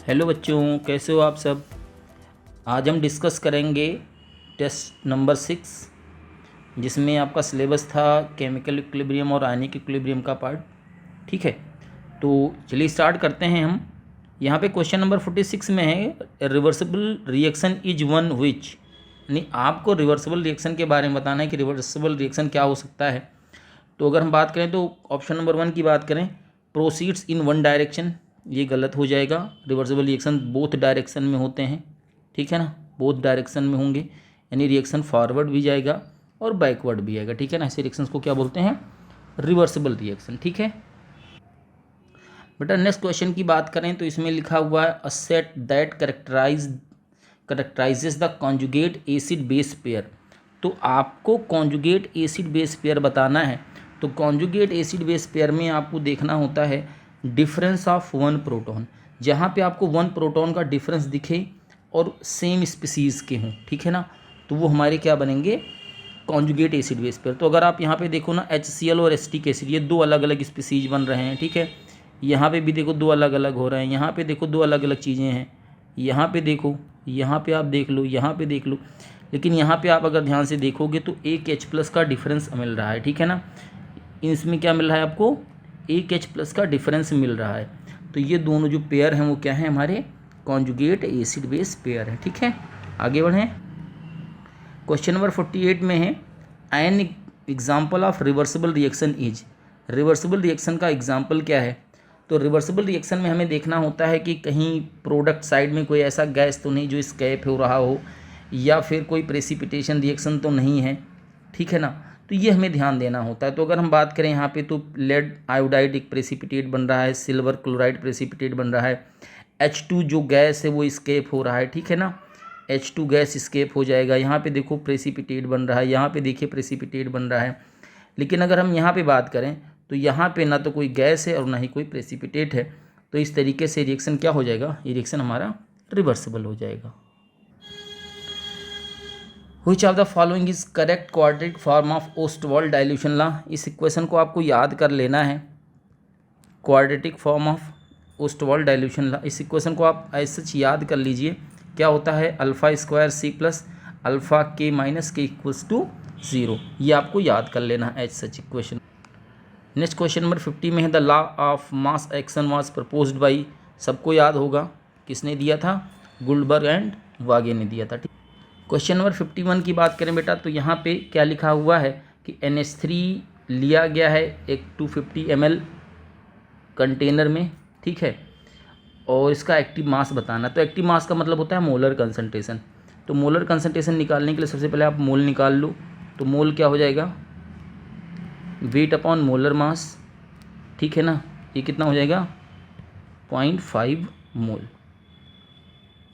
Hello बच्चों, कैसे हो आप सब। आज हम डिस्कस करेंगे टेस्ट नंबर 6, जिसमें आपका सिलेबस था केमिकल इक्विलिब्रियम और आयनिक इक्विलिब्रियम का पार्ट। ठीक है, तो चलिए स्टार्ट करते हैं हम। यहाँ पे क्वेश्चन नंबर 46 में है reversible reaction is one which, यानी आपको रिवर्सिबल रिएक्शन के बारे में बताना है कि रिवर्सिबल रिएक्शन क्या हो सकता है। तो अगर हम बात करें तो ऑप्शन नंबर 1 की बात करें, प्रोसीड्स इन वन डायरेक्शन, ये गलत हो जाएगा। रिवर्सिबल रिएक्शन बोथ डायरेक्शन में होते हैं, ठीक है ना, बोथ डायरेक्शन में होंगे, यानी रिएक्शन फॉरवर्ड भी जाएगा और बैकवर्ड भी आएगा, ठीक है ना। ऐसे रिएक्शंस को क्या बोलते हैं, रिवर्सिबल रिएक्शन, ठीक है बेटा। नेक्स्ट क्वेश्चन की बात करें तो इसमें लिखा हुआ है a set that characterises the conjugate acid base pair. तो आपको कॉन्जुगेट एसिड बेस पेयर बताना है। तो कॉन्जुगेट एसिड बेस पेयर में आपको देखना होता है डिफरेंस ऑफ वन प्रोटॉन, जहाँ पे आपको वन प्रोटॉन का डिफरेंस दिखे और सेम स्पीसीज़ के हों, ठीक है ना, तो वो हमारे क्या बनेंगे, कॉन्जुगेट एसिड बेस पेयर। तो अगर आप यहाँ पे देखो ना, HCl और एसिटिक एसिड, ये दो अलग अलग स्पीसीज बन रहे हैं, ठीक है। यहाँ पे भी देखो दो अलग अलग हो रहे हैं, यहाँ पे देखो दो अलग अलग चीज़ें हैं, यहाँ पे देखो, यहाँ पे आप देख लो, यहाँ पे देख लो, लेकिन यहाँ पे आप अगर ध्यान से देखोगे तो एक H+ का डिफरेंस मिल रहा है, ठीक है ना। इसमें क्या मिल रहा है आपको, एक H+ का डिफरेंस मिल रहा है। तो ये दोनों जो पेयर हैं वो क्या है, हमारे कॉन्जुगेट एसिड बेस पेयर है, ठीक है। आगे बढ़ें, क्वेश्चन नंबर 48 में है an example of reversible reaction is. Reversible reaction का एग्जाम्पल क्या है। तो रिवर्सिबल रिएक्शन में हमें देखना होता है कि कहीं प्रोडक्ट साइड में कोई ऐसा गैस तो नहीं जो स्केप हो रहा हो, या फिर कोई प्रेसिपिटेशन रिएक्शन तो नहीं है, ठीक है ना। तो ये हमें ध्यान देना होता है। तो अगर हम बात करें यहाँ पे तो लेड आयोडाइड एक प्रेसिपिटेट बन रहा है, सिल्वर क्लोराइड प्रेसिपिटेट बन रहा है, H2 जो गैस है वो स्केप हो रहा है, ठीक है ना, H2 गैस स्केप हो जाएगा। यहाँ पे देखो प्रेसिपिटेट बन रहा है, यहाँ पे देखिए प्रेसिपिटेट बन रहा है। लेकिन अगर हम यहाँ पे बात करें तो यहाँ पे ना तो कोई गैस है और ना ही कोई प्रेसिपिटेट है। तो इस तरीके से रिएक्शन क्या हो जाएगा, ये रिएक्शन हमारा रिवर्सिबल हो जाएगा। Which of the following is correct quadratic form of Ostwald dilution law। इस इक्वेशन को आपको याद कर लेना है, quadratic form of Ostwald dilution law. इस इक्वेशन को आप ऐसे याद कर लीजिए, क्या होता है, α² C प्लस α K - K = 0। ये आपको याद कर लेना है as such equation. Next question number 50 में है the law of mass action was proposed by. सबको याद होगा किसने दिया था, गुल्डबर्ग एंड वागे ने दिया था, ठीक। क्वेश्चन नंबर 51 की बात करें बेटा, तो यहाँ पे क्या लिखा हुआ है कि NH3 लिया गया है एक 250 ml कंटेनर में, ठीक है, और इसका एक्टिव मास बताना। तो एक्टिव मास का मतलब होता है मोलर कंसंट्रेशन। तो मोलर कंसंट्रेशन निकालने के लिए सबसे पहले आप मोल निकाल लो। तो मोल क्या हो जाएगा, वेट अपॉन मोलर मास, ठीक है ना। ये कितना हो जाएगा, 0.5 मोल,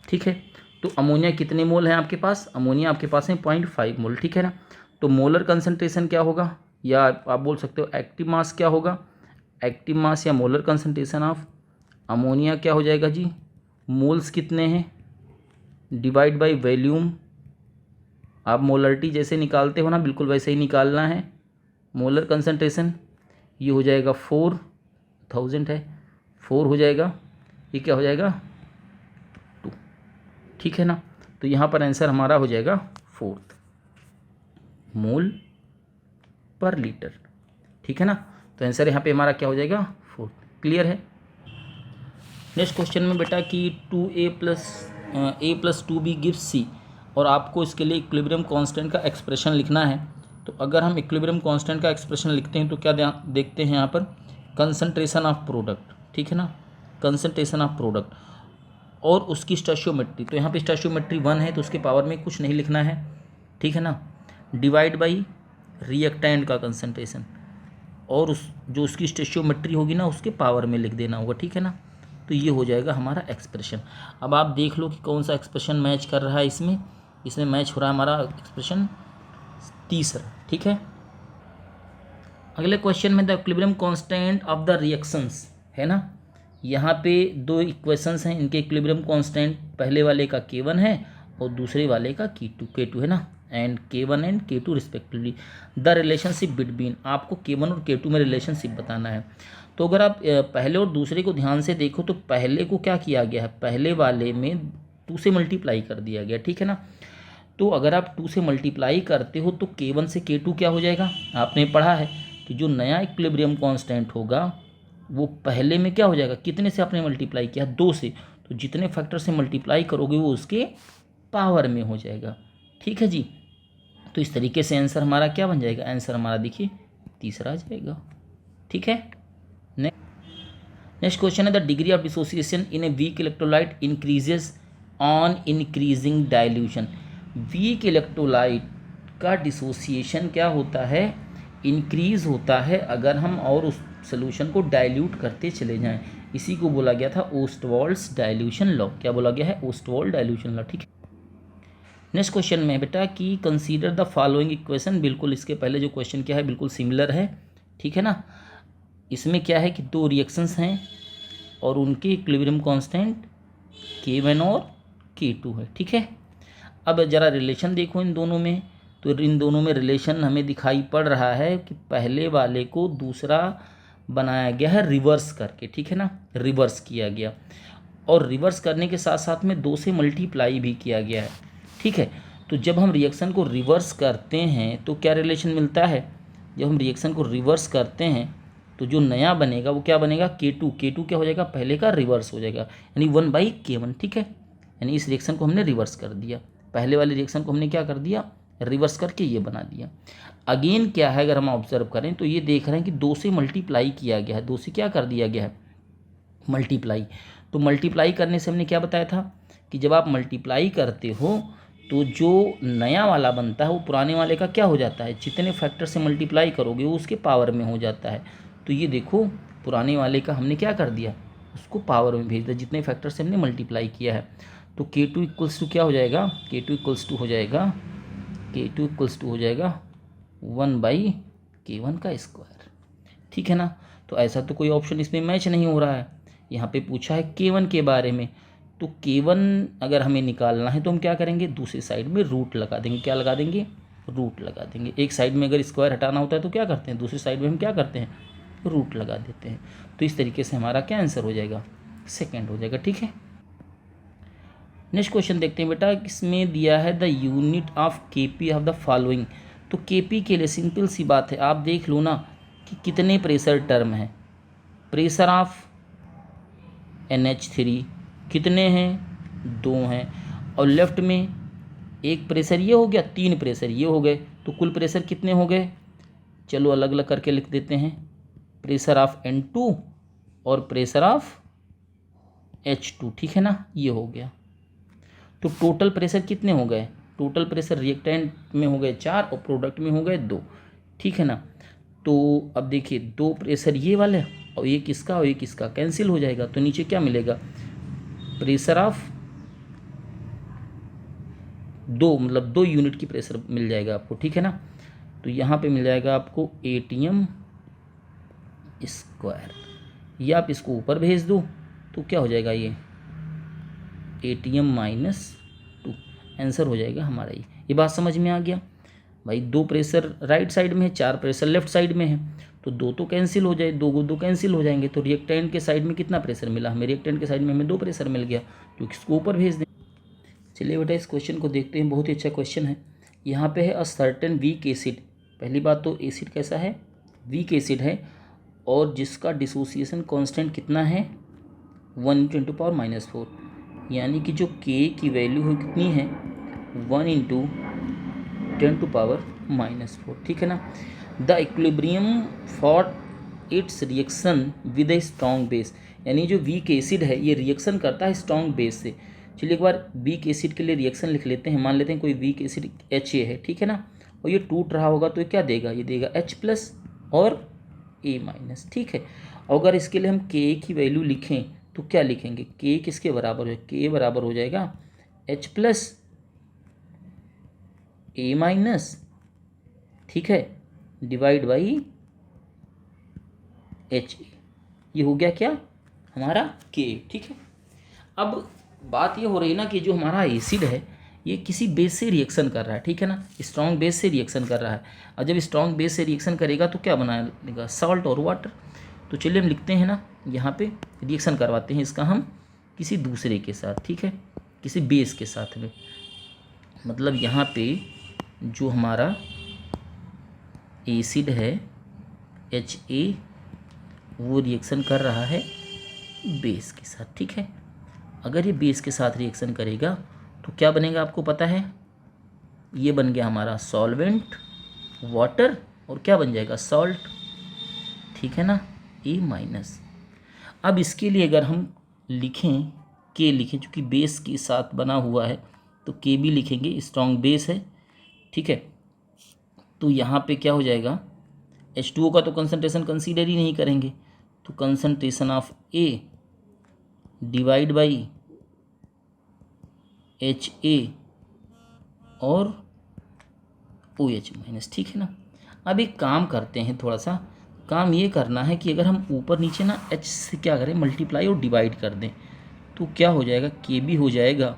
ठीक है। तो अमोनिया कितने मोल हैं आपके पास, अमोनिया आपके पास है 0.5 मोल, ठीक है ना। तो मोलर कंसंट्रेशन क्या होगा, या आप बोल सकते हो एक्टिव मास क्या होगा, एक्टिव मास या मोलर कंसंट्रेशन ऑफ अमोनिया क्या हो जाएगा जी, मोल्स कितने हैं डिवाइड बाय वॉल्यूम। आप मोलरिटी जैसे निकालते हो ना, बिल्कुल वैसे ही निकालना है। मोलर कंसंट्रेशन ये हो जाएगा 4000 है, 4 हो जाएगा, ये क्या हो जाएगा 2, ठीक है ना। तो यहाँ पर आंसर हमारा हो जाएगा 4 मोल पर लीटर, ठीक है ना। तो आंसर यहाँ पे हमारा क्या हो जाएगा 4। क्लियर है। नेक्स्ट क्वेश्चन में बेटा कि 2A + 2B गिव्स C, और आपको इसके लिए इक्विलिब्रियम कांस्टेंट का एक्सप्रेशन लिखना है। तो अगर हम इक्विलिब्रियम कांस्टेंट का एक्सप्रेशन लिखते हैं तो क्या देखते हैं यहाँ पर, कंसंट्रेशन ऑफ प्रोडक्ट, ठीक है ना, कंसंट्रेशन ऑफ प्रोडक्ट और उसकी स्टोइचियोमेट्री। तो यहाँ पे स्टोइचियोमेट्री 1 है तो उसके पावर में कुछ नहीं लिखना है, ठीक है ना, डिवाइड बाई रिएक्टेंट का कंसंट्रेशन, और उस जो उसकी स्टोइचियोमेट्री होगी ना उसके पावर में लिख देना होगा, ठीक है ना। तो ये हो जाएगा हमारा एक्सप्रेशन। अब आप देख लो कि कौन सा एक्सप्रेशन मैच कर रहा है इसमें मैच हो रहा है हमारा एक्सप्रेशन तीसरा, ठीक है। अगले क्वेश्चन में the equilibrium constant of the reactions है ना। यहाँ पे दो इक्वेशंस हैं, इनके इक्विलिब्रियम कांस्टेंट पहले वाले का K1 है और दूसरे वाले का K2 है ना, and K1 and K2 respectively. The relationship between, आपको K1 और K2 में रिलेशनशिप बताना है। तो अगर आप पहले और दूसरे को ध्यान से देखो तो पहले को क्या किया गया है, पहले वाले में 2 से मल्टीप्लाई कर दिया गया, ठीक है ना। तो अगर आप 2 से मल्टीप्लाई करते हो तो K1 से K2 क्या हो जाएगा, आपने पढ़ा है कि जो नया इक्विलिब्रियम कांस्टेंट होगा वो पहले में क्या हो जाएगा, कितने से आपने मल्टीप्लाई किया, 2 से, तो जितने फैक्टर से मल्टीप्लाई करोगे वो उसके पावर में हो जाएगा, ठीक है जी। तो इस तरीके से आंसर हमारा क्या बन जाएगा, आंसर हमारा देखिए तीसरा आ जाएगा, ठीक है। नेक्स्ट क्वेश्चन है the degree of dissociation in a weak electrolyte increases on increasing dilution. Weak electrolyte का डिसोसिएशन क्या होता है, इंक्रीज होता है अगर हम और उस सोल्यूशन को डाइल्यूट करते चले जाएं। इसी को बोला गया था ओस्टवाल्ड्स डाइल्यूशन लॉ। क्या बोला गया है, ओस्टवाल्ड डाइल्यूशन लॉ, ठीक है। नेक्स्ट क्वेश्चन में बेटा कि कंसीडर द फॉलोइंग इक्वेशन, बिल्कुल इसके पहले जो क्वेश्चन क्या है बिल्कुल सिमिलर है, ठीक है ना। इसमें क्या है कि 2 रिएक्शंस हैं और उनके इक्विलिब्रियम कांस्टेंट K1 और K2 है, ठीक है। अब जरा रिलेशन देखो इन दोनों में, तो इन दोनों में रिलेशन हमें दिखाई पड़ रहा है कि पहले वाले को दूसरा बनाया गया है रिवर्स करके, ठीक है ना, रिवर्स किया गया और रिवर्स करने के साथ साथ में 2 से मल्टीप्लाई भी किया गया है, ठीक है। तो जब हम रिएक्शन को रिवर्स करते हैं तो क्या रिलेशन मिलता है, जब हम रिएक्शन को रिवर्स करते हैं तो जो नया बनेगा वो क्या बनेगा, K2 क्या हो जाएगा, पहले का रिवर्स हो जाएगा, यानी 1/K1, ठीक है। यानी इस रिएक्शन को हमने रिवर्स कर दिया, पहले वाले रिएक्शन को हमने क्या कर दिया, रिवर्स करके ये बना दिया। अगेन क्या है, अगर हम ऑब्जर्व करें तो ये देख रहे हैं कि 2 से मल्टीप्लाई किया गया है, 2 से क्या कर दिया गया है, मल्टीप्लाई। तो मल्टीप्लाई करने से हमने क्या बताया था कि जब आप मल्टीप्लाई करते हो तो जो नया वाला बनता है वो पुराने वाले का क्या हो जाता है, जितने फैक्टर से मल्टीप्लाई करोगे वो उसके पावर में हो जाता है। तो ये देखो पुराने वाले का हमने क्या कर दिया, उसको पावर में भेज दिया जितने फैक्टर से हमने मल्टीप्लाई किया है। तो K2 इक्वल्स टू क्या हो जाएगा, K2 इक्वल्स टू हो जाएगा, K2 इक्वल्स टू हो जाएगा 1/K1 का स्क्वायर, ठीक है ना। तो ऐसा तो कोई ऑप्शन इसमें मैच नहीं हो रहा है, यहाँ पे पूछा है K1 के बारे में। तो K1 अगर हमें निकालना है तो हम क्या करेंगे, दूसरी साइड में रूट लगा देंगे, क्या लगा देंगे, रूट लगा देंगे। एक साइड में अगर स्क्वायर हटाना होता है तो क्या करते हैं, दूसरी साइड में हम क्या करते हैं, रूट लगा देते हैं। तो इस तरीके से हमारा क्या आंसर हो जाएगा, सेकंड हो जाएगा, ठीक है। नेक्स्ट क्वेश्चन देखते हैं बेटा, इसमें दिया है the unit of Kp of the following. तो Kp के लिए सिंपल सी बात है, आप देख लो ना कि कितने प्रेशर टर्म है, प्रेशर ऑफ NH3 कितने हैं, 2 हैं, और लेफ्ट में एक प्रेशर ये हो गया, 3 प्रेशर ये हो गए, तो कुल प्रेशर कितने हो गए, चलो अलग अलग करके लिख देते हैं, प्रेशर ऑफ N2 और प्रेशर ऑफ H2, ठीक है ना, ये हो गया। तो टोटल प्रेशर कितने हो गए, टोटल प्रेशर रिएक्टेंट में हो गए 4 और प्रोडक्ट में हो गए 2, ठीक है ना। तो अब देखिए 2 प्रेशर ये वाले और एक इसका और एक इसका कैंसिल हो जाएगा, तो नीचे क्या मिलेगा, प्रेशर ऑफ 2 मतलब 2 यूनिट की प्रेशर मिल जाएगा आपको, ठीक है ना। तो यहाँ पे मिल जाएगा आपको ATM स्क्वायर, या आप इसको ऊपर भेज दो तो क्या हो जाएगा, ये ATM-2 आंसर हो जाएगा हमारा। ये बात समझ में आ गया भाई, 2 प्रेशर राइट साइड में है, 4 प्रेशर लेफ्ट साइड में है, तो 2 तो कैंसिल हो जाए, 2 कैंसिल हो जाएंगे। तो रिएक्टेंट के साइड में कितना प्रेशर मिला हमें, रिएक्टेंट के साइड में हमें 2 प्रेशर मिल गया, जो किसको ऊपर भेज दें। चलिए बेटा इस क्वेश्चन को देखते हैं, बहुत ही अच्छा क्वेश्चन है। यहाँ पे है अ सर्टेन वीक एसिड, पहली बात तो एसिड कैसा है, वीक एसिड है, और जिसका डिसोसिएशन कांस्टेंट कितना है 1 × 10⁻⁴, यानी कि जो K की वैल्यू है कितनी है 1 × 10⁻⁴, ठीक है ना। The equilibrium for its reaction with a strong base, यानी जो वीक एसिड है ये रिएक्शन करता है स्ट्रॉन्ग बेस से। चलिए एक बार वीक एसिड के लिए रिएक्शन लिख लेते हैं, मान लेते हैं कोई वीक एसिड HA है, ठीक है ना, और ये टूट रहा होगा तो ये क्या देगा, ये देगा H+ और A-, ठीक है। और अगर इसके लिए हम K की वैल्यू लिखें तो क्या लिखेंगे, K किसके बराबर है, K बराबर हो जाएगा H+ A-, ठीक है, डिवाइड बाई HA, ये हो गया क्या हमारा K, ठीक है। अब बात ये हो रही है ना कि जो हमारा एसिड है ये किसी बेस से रिएक्शन कर रहा है, ठीक है ना, स्ट्रॉन्ग बेस से रिएक्शन कर रहा है, और जब स्ट्रॉन्ग बेस से रिएक्शन करेगा तो क्या बनाएगा, सॉल्ट और वाटर। तो चलिए हम लिखते हैं ना, यहाँ पे रिएक्शन करवाते हैं इसका हम किसी दूसरे के साथ, ठीक है, किसी बेस के साथ में। मतलब यहाँ पे जो हमारा एसिड है HA, वो रिएक्शन कर रहा है बेस के साथ, ठीक है। अगर ये बेस के साथ रिएक्शन करेगा तो क्या बनेगा आपको पता है, ये बन गया हमारा सॉल्वेंट वाटर, और क्या बन जाएगा सॉल्ट, ठीक है ना, A-। अब इसके लिए अगर हम लिखें K लिखें, चूँकि बेस के साथ बना हुआ है तो K भी लिखेंगे, स्ट्रॉन्ग बेस है, ठीक है। तो यहाँ पे क्या हो जाएगा, H2O का तो कंसंट्रेशन कंसीडर ही नहीं करेंगे, तो concentration of A divide by HA और OH-, ठीक है ना। अब एक काम करते हैं, थोड़ा सा काम ये करना है कि अगर हम ऊपर नीचे ना H से क्या करें, मल्टीप्लाई और डिवाइड कर दें, तो क्या हो जाएगा, K भी हो जाएगा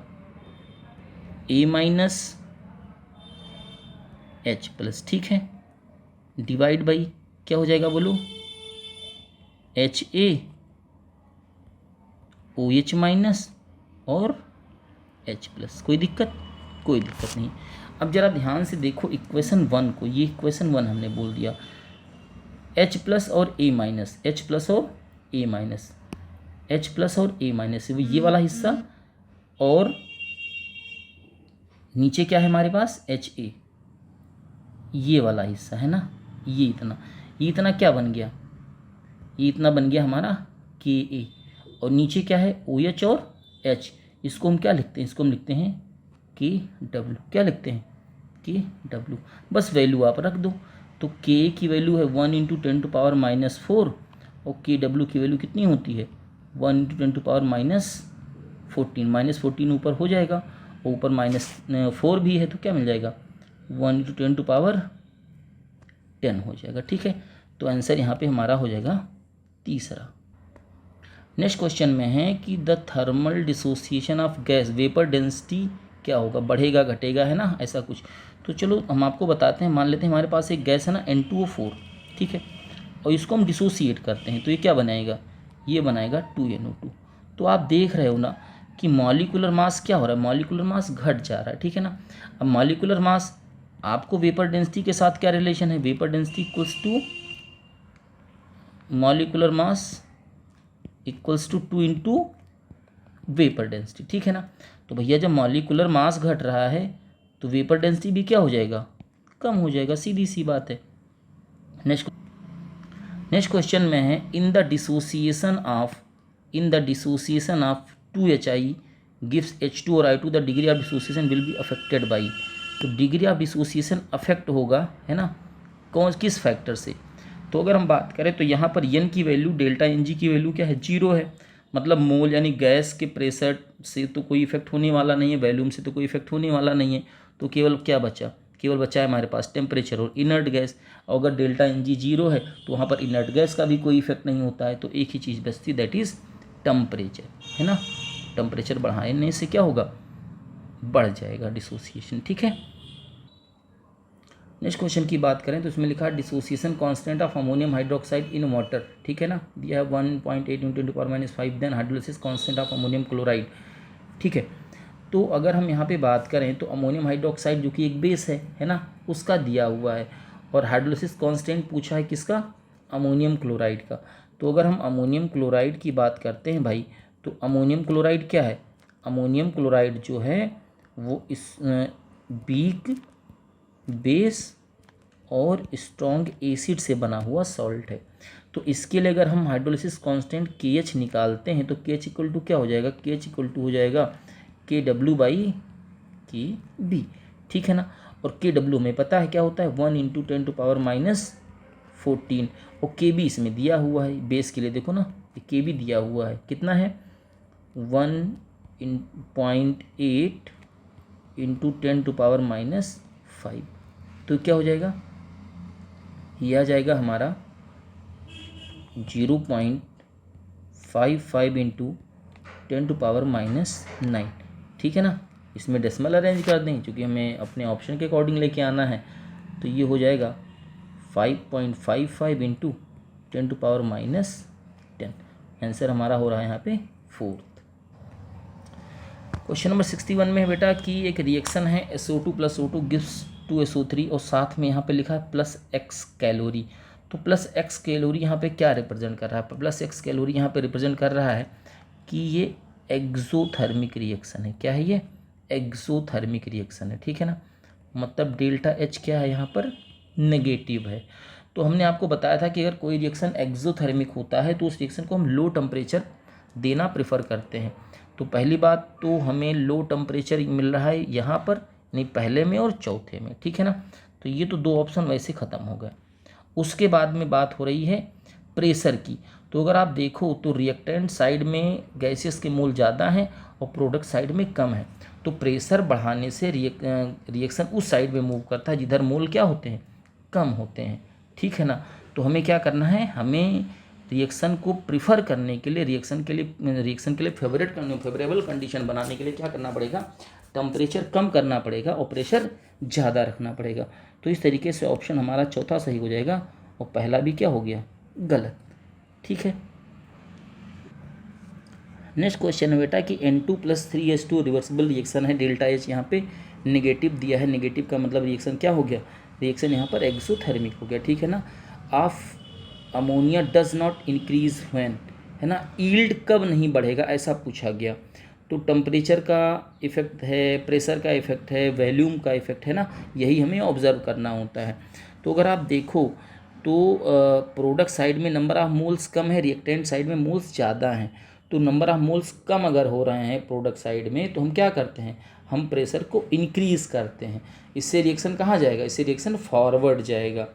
A- H+, ठीक है, डिवाइड बाई क्या हो जाएगा बोलो, HA OH- और H+। कोई दिक्कत, कोई दिक्कत नहीं। अब जरा ध्यान से देखो इक्वेशन 1 को, ये इक्वेशन 1 हमने बोल दिया, H+ और A-, H+ और A-, H+ और A-, ये वाला हिस्सा, और नीचे क्या है हमारे पास HA, ये वाला हिस्सा है ना, ये इतना क्या बन गया, ये इतना बन गया हमारा Ka, और नीचे क्या है OH और H, इसको हम क्या लिखते हैं, इसको हम लिखते हैं Kw, क्या लिखते हैं Kw, बस वैल्यू आप रख दो। तो K की वैल्यू है 1 × 10⁻⁴, और Kw की वैल्यू कितनी होती है 1 × 10⁻14, -14 ऊपर हो जाएगा, और ऊपर -4 भी है, तो क्या मिल जाएगा 1 × 10⁻10 हो जाएगा, ठीक है। तो आंसर यहाँ पे हमारा हो जाएगा तीसरा। नेक्स्ट क्वेश्चन में है कि the thermal dissociation of gas vapour density क्या होगा, बढ़ेगा घटेगा, है ना, ऐसा कुछ। तो चलो हम आपको बताते हैं, मान लेते हैं हमारे पास एक गैस है ना N2O4, ठीक है, और इसको हम डिसोसिएट करते हैं, तो ये क्या बनाएगा, ये बनाएगा 2NO2। तो आप देख रहे हो ना कि मॉलिक्यूलर मास क्या हो रहा है, मॉलिक्यूलर मास घट जा रहा है, ठीक है ना। अब मॉलिक्यूलर मास आपको वेपर डेंसिटी के साथ क्या रिलेशन है, vapour density equals to molecular mass equals to 2 × vapour density, ठीक है ना। तो भैया जब मॉलिक्यूलर मास घट रहा है तो वेपर डेंसिटी भी क्या हो जाएगा, कम हो जाएगा, सीधी सी बात है। नेक्स्ट क्वेश्चन में है in the dissociation of 2HI gives H2 और I2 the degree of dissociation will be affected by. तो डिग्री ऑफ डिसोसिएशन अफेक्ट होगा, है ना, कौन किस फैक्टर से। तो अगर हम बात करें तो यहाँ पर N की वैल्यू डेल्टा Ng की वैल्यू क्या है, 0 है, मतलब मोल यानी गैस के प्रेशर से तो कोई इफेक्ट होने वाला नहीं है, वॉल्यूम से तो कोई इफेक्ट होने वाला नहीं है, तो केवल क्या बचा, केवल बचा है हमारे पास टेम्परेचर और इनर्ट गैस। और अगर डेल्टा Ng 0 है तो वहाँ पर इनर्ट गैस का भी कोई इफेक्ट नहीं होता है, तो एक ही चीज़ बचती, दैट इज़ टेम्परेचर, है ना। टेम्परेचर बढ़ाने से क्या होगा, बढ़ जाएगा डिसोसिएशन, ठीक है। नेक्स्ट क्वेश्चन की बात करें तो इसमें लिखा है dissociation constant of ammonium hydroxide in water, ठीक है ना, दिया है 1.8 × 10⁻⁵, then hydrolysis constant of ammonium chloride, ठीक है। तो अगर हम यहाँ पे बात करें तो अमोनियम हाइड्रोक्साइड जो कि एक बेस है ना, उसका दिया हुआ है, और हाइड्रोलिसिस कांस्टेंट पूछा है किसका, अमोनियम क्लोराइड का। तो अगर हम अमोनियम क्लोराइड की बात करते हैं भाई, तो अमोनियम क्लोराइड क्या है, अमोनियम क्लोराइड जो है वो इस वीक बेस और स्ट्रॉन्ग एसिड से बना हुआ सॉल्ट है। तो इसके लिए अगर हम हाइड्रोलिसिस कांस्टेंट KH निकालते हैं तो KH इक्वल टू क्या हो जाएगा, KH इक्वल टू हो जाएगा KW/KB, ठीक है ना। और KW में पता है क्या होता है 1 × 10⁻14, और KB इसमें दिया हुआ है बेस के लिए, देखो ना KB दिया हुआ है, कितना है 1.8 × 10⁻⁵। तो क्या हो जाएगा, ये आ जाएगा हमारा 0.55 × 10⁻⁹, ठीक है ना। इसमें डेसिमल अरेंज कर दें क्योंकि हमें अपने ऑप्शन के अकॉर्डिंग लेके आना है, तो ये हो जाएगा 5.55 × 10⁻⁻10। आंसर हमारा हो रहा है यहाँ पे 4th। क्वेश्चन नंबर 61 में है बेटा कि एक रिएक्शन है SO2 + O2 गिव्स 2SO3 और साथ में यहाँ पे लिखा है +X कैलोरी। तो +X कैलोरी यहाँ पे क्या रिप्रेजेंट कर रहा है? +X कैलोरी यहाँ पे रिप्रेजेंट कर रहा है कि ये एक्सोथर्मिक रिएक्शन है। क्या है ये? एक्सोथर्मिक रिएक्शन है, ठीक है ना। मतलब ΔH क्या है यहाँ पर? नेगेटिव है। तो हमने आपको बताया था कि अगर कोई रिएक्शन एक्सोथर्मिक होता है तो उस रिएक्शन को हम लो टेम्परेचर देना प्रेफर करते हैं। तो पहली बात तो हमें लो टेम्परेचर मिल रहा है यहाँ पर, नहीं पहले में और चौथे में, ठीक है ना। तो ये तो 2 ऑप्शन वैसे ख़त्म हो गए। उसके बाद में बात हो रही है प्रेशर की। तो अगर आप देखो तो रिएक्टेंट साइड में गैसेस के मोल ज़्यादा हैं और प्रोडक्ट साइड में कम है। तो प्रेशर बढ़ाने से रिएक्शन उस साइड में मूव करता है जिधर मोल क्या होते हैं? कम होते हैं, ठीक है ना। तो हमें क्या करना है? हमें रिएक्शन को प्रीफर करने के लिए, रिएक्शन के लिए फेवरेबल कंडीशन बनाने के लिए क्या करना पड़ेगा? टेम्परेचर कम करना पड़ेगा और प्रेशर ज़्यादा रखना पड़ेगा। तो इस तरीके से ऑप्शन हमारा चौथा सही हो जाएगा और पहला भी क्या हो गया? गलत, ठीक है। नेक्स्ट क्वेश्चन है बेटा कि N2 + 3H2 रिवर्सिबल रिएक्शन है। ΔH यहाँ पे नेगेटिव दिया है। नेगेटिव का मतलब रिएक्शन क्या हो गया? रिएक्शन यहाँ पर एक्सोथर्मिक हो गया, ठीक है ना। Of ammonia does not increase when, है ना। यील्ड कब नहीं बढ़ेगा ऐसा पूछा गया। तो टेम्परेचर का इफेक्ट है, प्रेशर का इफेक्ट है, वॉल्यूम का इफेक्ट है ना, यही हमें ऑब्जर्व करना होता है। तो अगर आप देखो तो प्रोडक्ट साइड में नंबर ऑफ मोल्स कम है, रिएक्टेंट साइड में मोल्स ज़्यादा हैं। तो नंबर ऑफ मोल्स कम अगर हो रहे हैं प्रोडक्ट साइड में तो हम क्या करते हैं? हम प्रेशर को इंक्रीज़ करते हैं। इससे रिएक्शन कहाँ जाएगा? इससे रिएक्शन फॉरवर्ड जाएगा,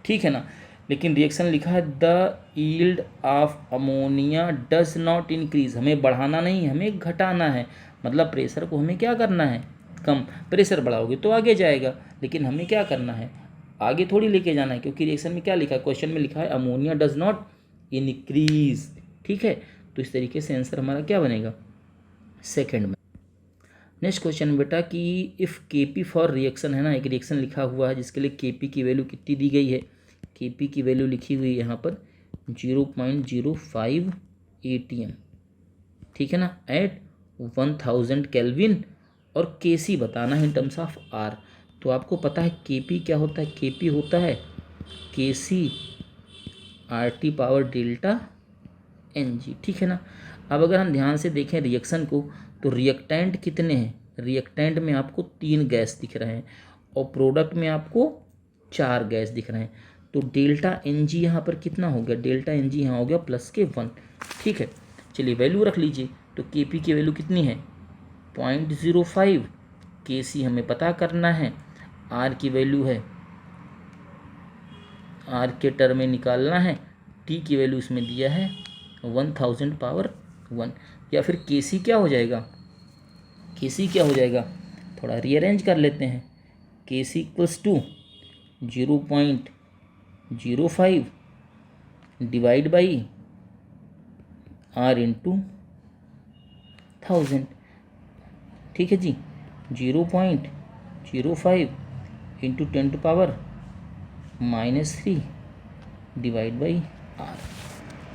ठीक है ना। लेकिन रिएक्शन लिखा है the yield of ammonia does not increase, हमें बढ़ाना नहीं, हमें घटाना है। मतलब प्रेशर को हमें क्या करना है? कम। प्रेशर बढ़ाओगे तो आगे जाएगा, लेकिन हमें क्या करना है? आगे थोड़ी लेके जाना है, क्योंकि रिएक्शन में क्या लिखा है? क्वेश्चन में लिखा है अमोनिया डज नॉट इंक्रीज, ठीक है। तो इस तरीके से आंसर हमारा क्या बनेगा? सेकेंड में। नेक्स्ट क्वेश्चन बेटा कि इफ़ Kp फॉर रिएक्शन, है ना, एक रिएक्शन लिखा हुआ है जिसके लिए Kp की वैल्यू कितनी दी गई है? Kp की वैल्यू लिखी हुई है यहाँ पर 0.05 atm, ठीक है ना, एट 1000 केल्विन, और Kc बताना है इन टर्म्स ऑफ R। तो आपको पता है Kp क्या होता है? Kp होता है Kc RT power delta Ng, ठीक है ना। अब अगर हम ध्यान से देखें रिएक्शन को तो रिएक्टेंट कितने हैं? रिएक्टेंट में आपको 3 गैस दिख रहे हैं और प्रोडक्ट में आपको 4 गैस दिख रहे हैं। तो ΔNg यहाँ पर कितना हो गया? ΔNg यहाँ हो गया +1, ठीक है। चलिए वैल्यू रख लीजिए। तो Kp की वैल्यू कितनी है? 0.05। Kc हमें पता करना है। R की वैल्यू है, R के टर्म में निकालना है। T की वैल्यू इसमें दिया है 1000 पावर 1। या फिर Kc क्या हो जाएगा? Kc क्या हो जाएगा? थोड़ा रीअरेंज कर लेते हैं। Kc = 0.05 डिवाइड बाई R × 1000, ठीक है जी। 0.05 × 10⁻³ डिवाइड बाई R।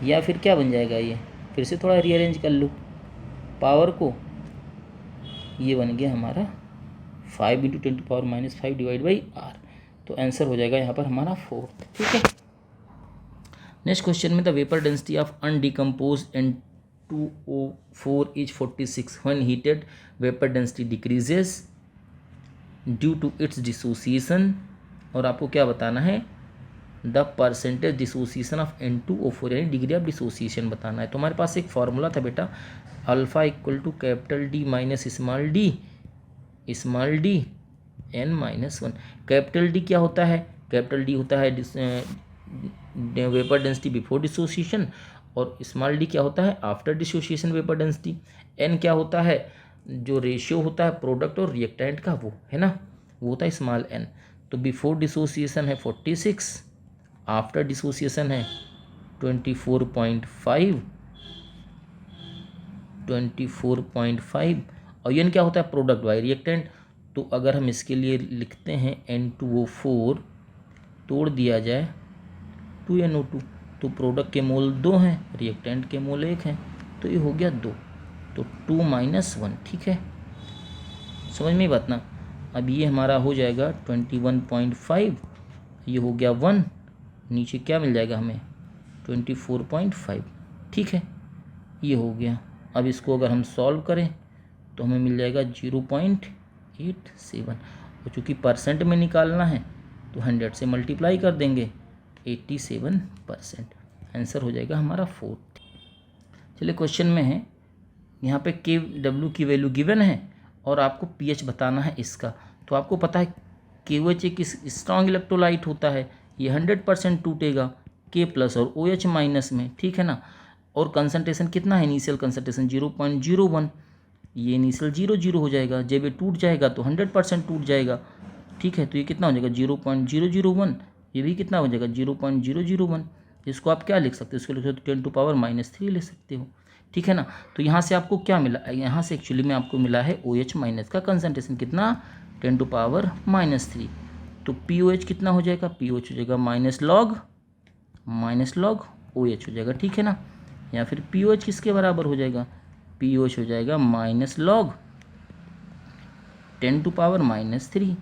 या फिर क्या बन जाएगा? ये फिर से थोड़ा रीअरेंज कर लो पावर को, ये बन गया हमारा 5 × 10⁻⁵ डिवाइड बाई R। तो आंसर हो जाएगा यहाँ पर हमारा 4th, ठीक है। नेक्स्ट क्वेश्चन में the vapour density of undecompose N2O4 is 46 when heated vapour density decreases due to its dissociation. और आपको क्या बताना है? The percentage dissociation of N2O4, यानी डिग्री ऑफ डिसोसिएशन बताना है। तो हमारे पास एक फार्मूला था बेटा, alpha = capital D - small d n-1। Capital D क्या होता है? कैपिटल D होता है वेपर डेंसिटी बिफोर डिसोसिएशन, और स्मॉल d क्या होता है? After dissociation vapour density. n क्या होता है? जो रेशियो होता है प्रोडक्ट और रिएक्टेंट का, वो है ना, वो होता है स्मॉल n। तो बिफोर डिसोसिएशन है 46, आफ्टर डिसोसिएशन है 24.5, और n क्या होता है? Product by reactant. तो अगर हम इसके लिए लिखते हैं N2O4 तोड़ दिया जाए 2NO2, तो प्रोडक्ट के मोल 2 हैं, रिएक्टेंट के मोल 1 हैं, तो ये हो गया 2, तो 2 - 1। ठीक है, समझ में बात ना। अब ये हमारा हो जाएगा 21.5, ये हो गया 1, नीचे क्या मिल जाएगा हमें 24.5। ठीक है, ये हो गया। अब इसको अगर हम सॉल्व करें तो हमें मिल जाएगा 0.87, और चूँकि परसेंट में निकालना है तो 100 से मल्टीप्लाई कर देंगे, 87%। आंसर हो जाएगा हमारा 4। चलिए क्वेश्चन में है, यहाँ पे KW की वैल्यू गिवन है और आपको pH बताना है इसका। तो आपको पता है KOH एक स्ट्रॉन्ग इलेक्ट्रोलाइट होता है, ये 100% टूटेगा K+ और OH- में, ठीक है ना। और कंसंट्रेशन कितना है, इनिशियल कंसंट्रेशन 0.01, ये इनिशियल 0 हो जाएगा। जब ये टूट जाएगा तो 100% टूट जाएगा, ठीक है। तो ये कितना हो जाएगा 0.001, ये भी कितना हो जाएगा 0.001। इसको आप क्या लिख सकते हो, इसको लिख सकते हो 10⁻³ लिख सकते हो, ठीक है ना। तो यहाँ से आपको क्या मिला, यहाँ से एक्चुअली में आपको मिला है OH- का कंसंट्रेशन कितना 10⁻³ तो POH कितना हो जाएगा, POH हो जाएगा -log OH हो जाएगा, ठीक है ना। या फिर POH किसके बराबर हो जाएगा, POH हो जाएगा -log 10⁻³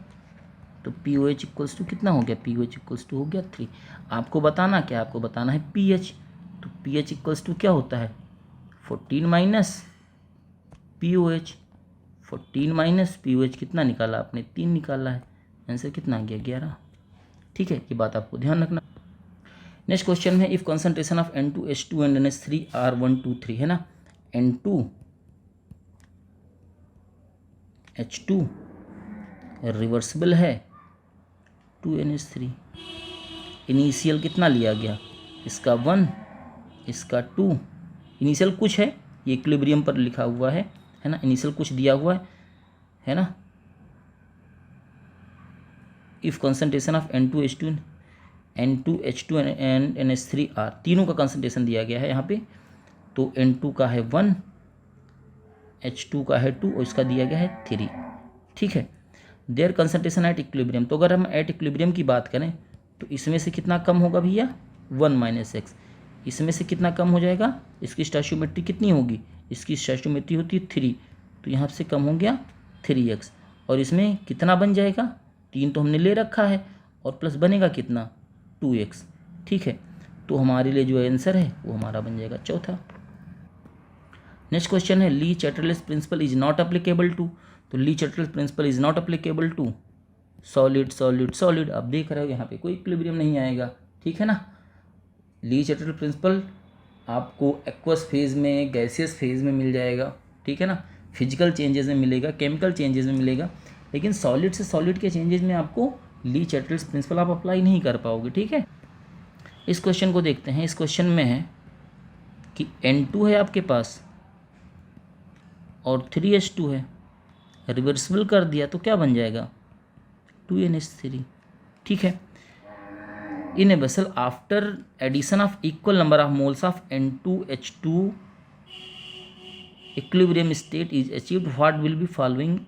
तो POH इक्वल्स टू कितना हो गया, POH इक्वल्स टू हो गया 3। आपको बताना क्या, आपको बताना है pH, तो pH इक्वल्स टू क्या होता है 14 - POH। 14 - POH कितना निकाला आपने, 3 निकाला है, आंसर कितना आ गया 11। ठीक है, ये बात आपको ध्यान रखना। नेक्स्ट क्वेश्चन है, if concentration of N2H2 and NH3 are 1 2 3 है ना, N2H2 रिवर्सिबल है 2NH3, इनिशियल कितना लिया गया, इसका 1, इसका 2, इनिशियल कुछ है, ये इक्विलिब्रियम पर लिखा हुआ है ना, इनिशियल कुछ दिया हुआ है ना। If concentration of N2H2 and NH3 are, तीनों का कंसंट्रेशन दिया गया है यहाँ पे, तो N2 का है 1, H2 का है 2 और इसका दिया गया है 3, ठीक है। देयर कंसंट्रेशन एट इक्विलिब्रियम, तो अगर हम एट इक्विलिब्रियम की बात करें तो इसमें से कितना कम होगा भैया 1 - x, इसमें से कितना कम हो जाएगा, इसकी स्टोइचियोमेट्री कितनी होगी, इसकी स्टोइचियोमेट्री होती है 3, तो यहाँ से कम हो गया 3x, और इसमें कितना बन जाएगा 3 तो हमने ले रखा है, और प्लस बनेगा कितना 2x, ठीक है। तो हमारे लिए जो आंसर है वो हमारा बन जाएगा चौथा। नेक्स्ट क्वेश्चन है, Le Chatelier's principle is not applicable to, तो Le Chatelier's principle is not applicable to solid solid solid. आप देख रहे हो यहाँ पे कोई इक्विलिब्रियम नहीं आएगा, ठीक है ना। ली चैटरलेस प्रिंसिपल आपको एक्वस फेज में, गैसियस फेज में मिल जाएगा, ठीक है ना, फिजिकल चेंजेस में मिलेगा, केमिकल चेंजेस में मिलेगा, लेकिन सॉलिड से सॉलिड के चेंजेस में आपको ली चैटरलेस प्रिंसिपल आप अप्लाई नहीं कर पाओगे, ठीक है। इस क्वेश्चन को देखते हैं। इस क्वेश्चन में है कि N2 है आपके पास और 3H2 है, रिवर्सिबल कर दिया तो क्या बन जाएगा 2NH3, ठीक है। In a vessel after addition of equal number of moles of N2H2 equilibrium state is achieved, what will be following,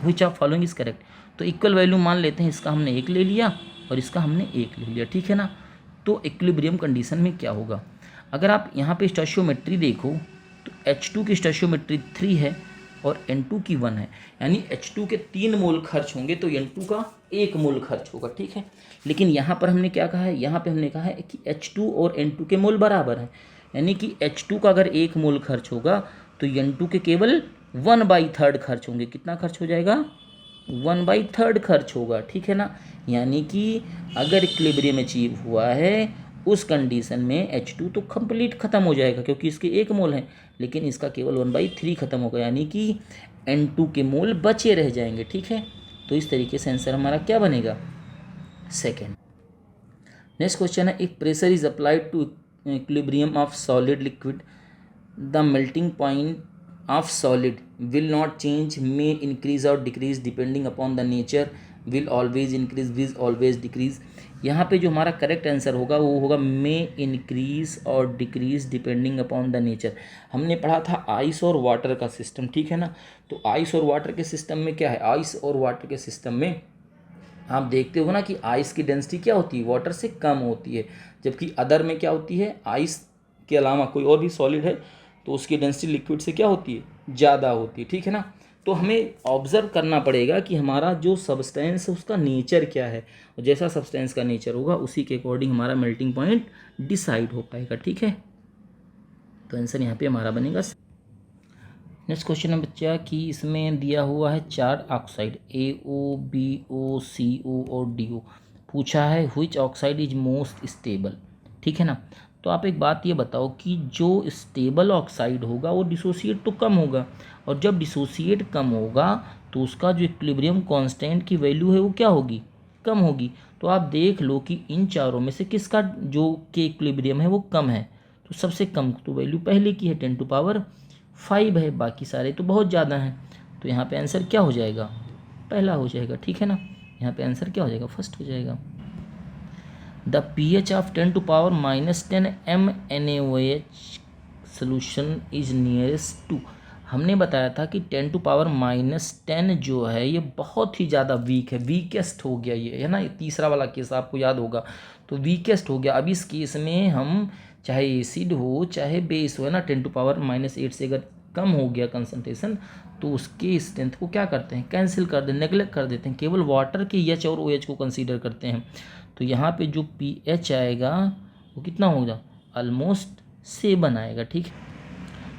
which of following is correct. तो इक्वल वैल्यू मान लेते हैं, इसका हमने 1 ले लिया और इसका हमने 1 ले लिया, ठीक है ना। तो इक्विलिब्रियम कंडीशन में क्या होगा, अगर आप यहाँ पे स्टोइचियोमेट्री देखो तो H2 की स्टोइचियोमेट्री 3 है और N2 की 1 है, यानी H2 के 3 मोल खर्च होंगे तो N2 का 1 मोल खर्च होगा, ठीक है। लेकिन यहाँ पर हमने क्या कहा है, यहाँ पे हमने कहा है कि H2 और N2 के मोल बराबर हैं, यानी कि H2 का अगर 1 मोल खर्च होगा तो N2 के केवल 1/3 खर्च होंगे। कितना खर्च हो जाएगा 1/3 खर्च होगा, ठीक है ना। यानी कि अगर इक्विलिब्रियम अचीव हुआ है उस कंडीशन में H2 तो कंप्लीट खत्म हो जाएगा क्योंकि इसके 1 मोल हैं, लेकिन इसका केवल 1/3 खत्म होगा, यानी कि N2 के मोल बचे रह जाएंगे, ठीक है। तो इस तरीके से आंसर हमारा क्या बनेगा सेकेंड। नेक्स्ट क्वेश्चन है, if pressure is applied to equilibrium of solid liquid the melting point of solid will not change, may increase और decrease depending upon the nature, will always increase, will always decrease. यहाँ पे जो हमारा correct answer होगा वो होगा may increase और decrease depending upon the nature. हमने पढ़ा था आइस और वाटर का सिस्टम, ठीक है ना। तो आइस और वाटर के सिस्टम में क्या है, आइस और वाटर के सिस्टम में आप देखते हो ना कि आइस की डेंसिटी क्या होती है, वाटर से कम होती है, जबकि अदर में क्या होती है, आइस के अलावा कोई और भी सॉलिड है तो उसकी डेंसिटी लिक्विड से क्या होती है, ज़्यादा होती है, ठीक है ना। तो हमें ऑब्जर्व करना पड़ेगा कि हमारा जो सब्सटेंस है उसका नेचर क्या है, और जैसा सब्सटेंस का नेचर होगा उसी के अकॉर्डिंग हमारा मेल्टिंग पॉइंट डिसाइड हो पाएगा, ठीक है। तो आंसर यहाँ पे हमारा बनेगा। नेक्स्ट क्वेश्चन है बच्चा कि इसमें दिया हुआ है 4 ऑक्साइड AO BO CO और DO। पूछा है which oxide is most stable, ठीक है ना। तो आप एक बात ये बताओ कि जो स्टेबल ऑक्साइड होगा वो डिसोसिएट तो कम होगा, और जब डिसोसिएट कम होगा तो उसका जो इक्विलिब्रियम कांस्टेंट की वैल्यू है वो क्या होगी, कम होगी। तो आप देख लो कि इन चारों में से किसका जो के इक्विलिब्रियम है वो कम है, तो सबसे कम तो वैल्यू पहले की है 10⁵ है, बाकी सारे तो बहुत ज़्यादा हैं। तो यहाँ पे आंसर क्या हो जाएगा, पहला हो जाएगा, ठीक है ना। यहाँ पे आंसर क्या हो जाएगा, फर्स्ट हो जाएगा। The pH of 10⁻10 MnOH solution is nearest to. हमने बताया था कि 10⁻10 जो है ये बहुत ही ज़्यादा वीक है, वीकेस्ट हो गया ये, है ना। ये तीसरा वाला केस आपको याद होगा, तो वीकेस्ट हो गया। अब इस केस में हम चाहे एसिड हो चाहे बेस हो, है ना, 10⁻8 से अगर कम हो गया कंसंट्रेशन तो उसके स्ट्रेंथ को क्या करते हैं, कैंसिल कर दें, नेगलेक्ट कर देते हैं, केवल वाटर के H और OH को कंसीडर करते हैं। तो यहाँ पे जो pH आएगा वो कितना होगा, ऑलमोस्ट 7 आएगा, ठीक है।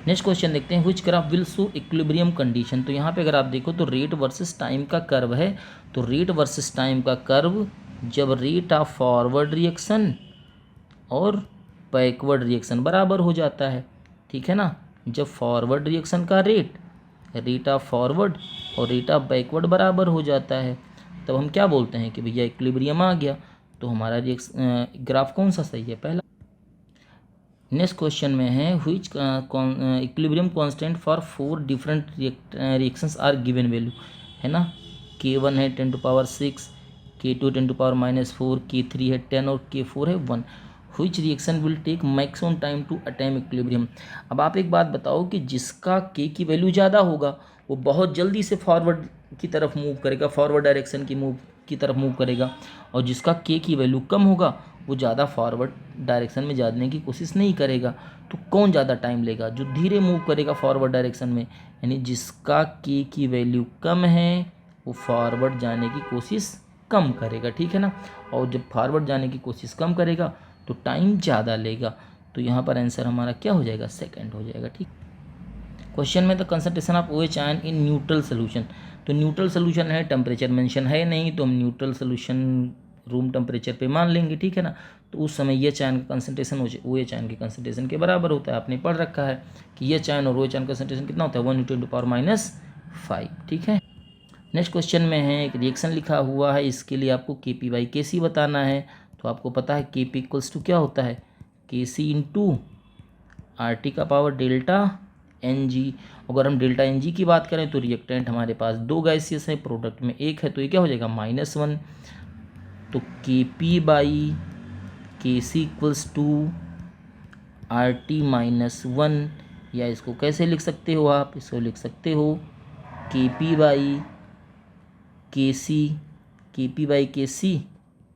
नेक्स्ट क्वेश्चन देखते हैं which graph will show equilibrium condition. तो यहाँ पे अगर आप देखो तो रेट वर्सेस टाइम का कर्व है, तो रेट वर्सेस टाइम का कर्व जब रेट ऑफ फॉरवर्ड रिएक्शन और बैकवर्ड रिएक्शन बराबर हो जाता है, ठीक है ना। जब फॉरवर्ड रिएक्शन का रेट ऑफ फॉरवर्ड और रेट ऑफ बैकवर्ड बराबर हो जाता है तब हम क्या बोलते हैं कि भैया इक्विलिब्रियम आ गया। तो हमारा ग्राफ कौन सा सही है, पहला। नेक्स्ट क्वेश्चन में है which equilibrium constant for 4 different reactions are given value, है ना। K1 है 10⁻6, K2 10⁻4, K3 है 10 और K4 है 1। Which reaction will take maximum time to attain equilibrium. अब आप एक बात बताओ कि जिसका K की वैल्यू ज़्यादा होगा वो बहुत जल्दी से फॉरवर्ड की तरफ मूव करेगा, फॉरवर्ड डायरेक्शन की तरफ मूव करेगा, और जिसका K की वैल्यू कम होगा वो ज़्यादा फॉरवर्ड डायरेक्शन में जाने की कोशिश नहीं करेगा। तो कौन ज़्यादा टाइम लेगा, जो धीरे मूव करेगा फॉरवर्ड डायरेक्शन में, यानी जिसका K की वैल्यू कम है वो फॉरवर्ड जाने की कोशिश कम करेगा, ठीक है ना। और जब फॉरवर्ड जाने की कोशिश कम करेगा तो टाइम ज़्यादा लेगा। तो यहाँ पर आंसर हमारा क्या हो जाएगा, सेकंड हो जाएगा, ठीक। क्वेश्चन में the concentration of OH ion in neutral solution. तो न्यूट्रल सोल्यूशन है, टेम्परेचर मेंशन है नहीं, तो हम न्यूट्रल सोल्यूशन रूम टेम्परेचर पे मान लेंगे, ठीक है ना। तो उस समय ये आयन का कंसंट्रेशन OH आयन के कंसंट्रेशन के बराबर होता है। आपने पढ़ रखा है कि ये आयन और OH आयन कंसंट्रेशन कितना होता है, 1 × 10⁻⁵, ठीक है। नेक्स्ट क्वेश्चन में है एक रिएक्शन लिखा हुआ है, इसके लिए आपको Kp/Kc बताना है। तो आपको पता है Kp इक्वल्स टू क्या होता है, Kc × RT का पावर डेल्टा Ng। अगर हम डेल्टा Ng की बात करें तो रिएक्टेंट हमारे पास 2 गैसियस है, प्रोडक्ट में 1 है, तो ये क्या हो जाएगा -1। तो Kp/Kc इक्वल्स टू RT -1, या इसको कैसे लिख सकते हो आप, इसको लिख सकते हो Kp/Kc